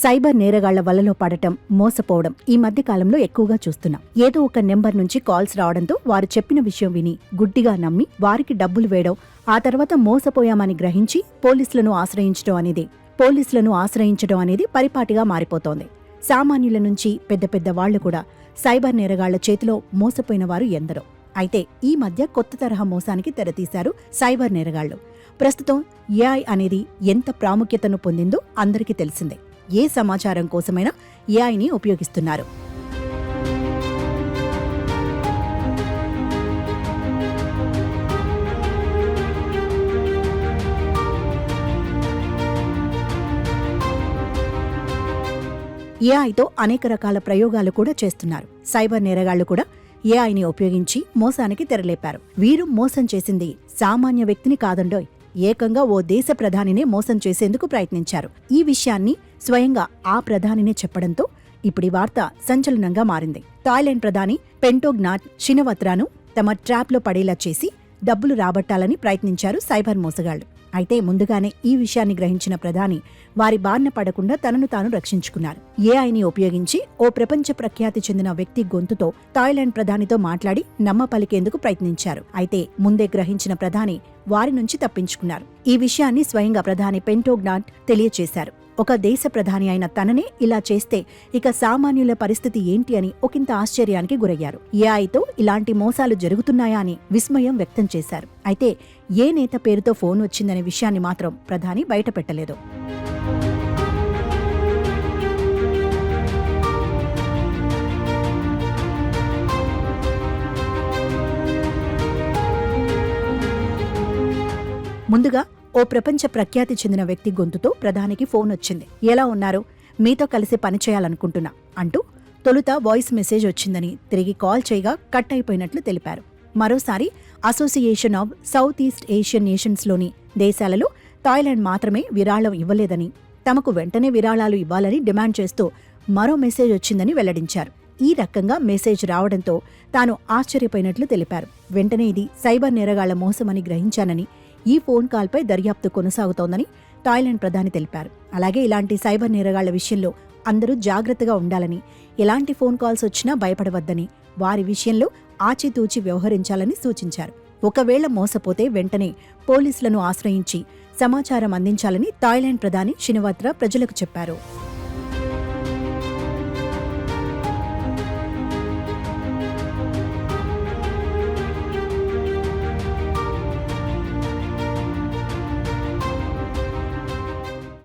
Cyber నేరగాళ్ల వలలో పడటం, మోసపోవడం ఈ మధ్య కాలంలో ఎక్కువగా చూస్తున్నాం. ఏదో ఒక నెంబర్ నుంచి కాల్స్ రావడంతో వారు చెప్పిన విషయం విని గుడ్డిగా నమ్మి వారికి డబ్బులు వేయడం, ఆ తర్వాత మోసపోయామని గ్రహించి పోలీసులను ఆశ్రయించడం అనేది పరిపాటిగా మారిపోతోంది. సామాన్యుల నుంచి పెద్ద పెద్ద వాళ్లు కూడా సైబర్ నేరగాళ్ల చేతిలో మోసపోయిన వారు ఎందరో. అయితే ఈ మధ్య కొత్త తరహా మోసానికి తెరతీశారు సైబర్ నేరగాళ్లు. ప్రస్తుతం ఏఐ అనేది ఎంత ప్రాముఖ్యతను పొందిందో అందరికీ తెలిసిందే. ఏ సమాచారం కోసమైనా ఏఐని ఉపయోగిస్తున్నారు. ఏఐతో అనేక రకాల ప్రయోగాలు కూడా చేస్తున్నారు. సైబర్ నేరగాళ్లు కూడా ఏఐని ఉపయోగించి మోసానికి తెరలేపారు. వీరు మోసం చేసింది సామాన్య వ్యక్తిని కాదండోయ్, ఏకంగా ఓ దేశ ప్రధానినే మోసం చేసేందుకు ప్రయత్నించారు. ఈ విషయాన్ని స్వయంగా ఆ ప్రధానినే చెప్పడంతో ఇప్పుడీ వార్త సంచలనంగా మారింది. థాయిలాండ్ ప్రధాని పెంటోగ్నాట్ షినవత్రాను తమ ట్రాప్లో పడేలా చేసి డబ్బులు రాబట్టాలని ప్రయత్నించారు సైబర్ మోసగాళ్లు. అయితే ముందుగానే ఈ విషయాన్ని గ్రహించిన ప్రధాని వారి బారిన పడకుండా తనను తాను రక్షించుకున్నారు. ఏఐని ఉపయోగించి ఓ ప్రపంచ ప్రఖ్యాతి చెందిన వ్యక్తి గొంతుతో థాయిలాండ్ ప్రధానితో మాట్లాడి నమ్మపలికేందుకు ప్రయత్నించారు. అయితే ముందే గ్రహించిన ప్రధాని వారి నుంచి తప్పించుకున్నారు. ఈ విషయాన్ని స్వయంగా ప్రధాని పెంటోగ్నాట్ తెలియచేశారు. ఒక దేశ ప్రధాని అయిన తననే ఇలా చేస్తే ఇక సామాన్యుల పరిస్థితి ఏంటి అని ఒకంత ఆశ్చర్యానికి గురయ్యారు. ఏఐతో ఇలాంటి మోసాలు జరుగుతున్నాయా అని విస్మయం వ్యక్తం చేశారు. అయితే ఏ నేత పేరుతో ఫోన్ వచ్చిందనే విషయాన్ని మాత్రం ప్రధాని బయటపెట్టలేదు. ముందుగా ఓ ప్రపంచ ప్రఖ్యాతి చెందిన వ్యక్తి గొంతుతో ప్రధానికి ఫోన్ వచ్చింది. ఎలా ఉన్నారు, మీతో కలిసి పనిచేయాలనుకుంటున్నా అంటూ తొలుత వాయిస్ మెసేజ్ వచ్చిందని, తిరిగి కాల్ చేయగా కట్ అయిపోయినట్లు తెలిపారు. మరోసారి association of south east Asian నేషన్స్లోని దేశాలలో థాయిలాండ్ మాత్రమే విరాళం ఇవ్వలేదని, తమకు వెంటనే విరాళాలు ఇవ్వాలని డిమాండ్ చేస్తూ మరో మెసేజ్ వచ్చిందని వెల్లడించారు. ఈ రకంగా మెసేజ్ రావడంతో తాను ఆశ్చర్యపోయినట్లు తెలిపారు. వెంటనే ఇది సైబర్ నేరగాళ్ల మోసమని గ్రహించానని, ఈ ఫోన్ కాల్పై దర్యాప్తు కొనసాగుతోందని థాయిలాండ్ ప్రధాని తెలిపారు. అలాగే ఇలాంటి సైబర్ నేరగాళ్ల విషయంలో అందరూ జాగ్రత్తగా ఉండాలని, ఎలాంటి ఫోన్ కాల్స్ వచ్చినా భయపడవద్దని, వారి విషయంలో ఆచితూచి వ్యవహరించాలని సూచించారు. ఒకవేళ మోసపోతే వెంటనే పోలీసులను ఆశ్రయించి సమాచారం అందించాలని థాయిలాండ్ ప్రధాని షినవత్రా ప్రజలకు చెప్పారు.